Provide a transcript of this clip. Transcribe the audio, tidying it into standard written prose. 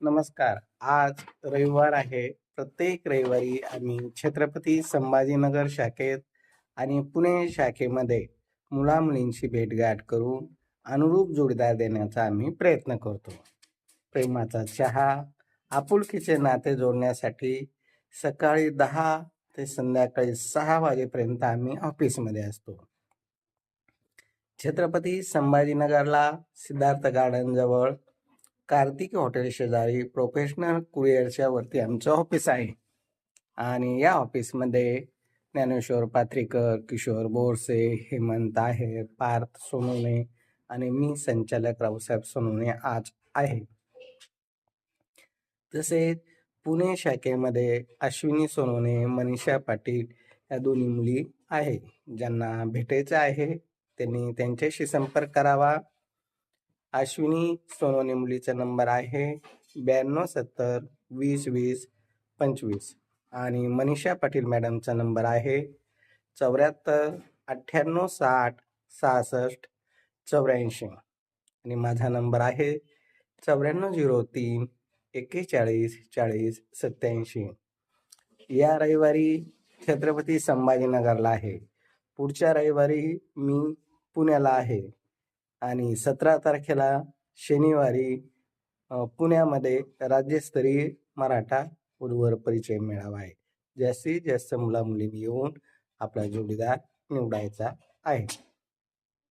नमस्कार. आज रविवार आहे. प्रत्येक रविवारी आम्ही छत्रपती संभाजीनगर शाखेत आणि पुणे शाखेमध्ये मुला-मुलींची भेटगाठ करून अनुरूप जोडीदार देण्याचा आम्ही प्रयत्न करतो. प्रेमाचा चहा, आपुलकीचे नाते जोडण्यासाठी सकाळी 10 ते संध्याकाळी 6 वाजेपर्यंत आम्ही ऑफिसमध्ये असतो. छत्रपती संभाजीनगरला सिद्धार्थ गार्डन जवळ कार्तिक हॉटेल शेजारी प्रोफेशनल कुरिअरच्या वरती आमचं ऑफिस आहे. आणि या ऑफिसमध्ये ज्ञानेश्वर पात्रीकर, किशोर बोरसे, हेमंत आहेर, पार्थ सोनवणे आणि मी संचालक रावसाहेब सोनवणे आज आहे. तसेच पुणे शाखेमध्ये अश्विनी सोनवणे, मनीषा पाटील या दोन्ही मुली आहे. ज्यांना भेटायचं आहे त्यांनी त्यांच्याशी संपर्क करावा. अश्विनी सोनवणे मुलीचा नंबर आहे 9270 20 20 25 आणि मनीषा पाटील मॅडमचा नंबर आहे 74 98 60 66 84 आणि माझा नंबर आहे 9403 41 40 87. या रविवारी छत्रपती संभाजीनगरला आहे. पुढच्या रविवारी मी पुण्याला आहे आणि 17 तारखेला शनिवारी पुण्यामध्ये राज्यस्तरीय मराठा वधूवर परिचय मेळावा आहे. जास्तीत जास्त मुला मुलींनी येऊन आपला जोडीदार निवडायचा आहे.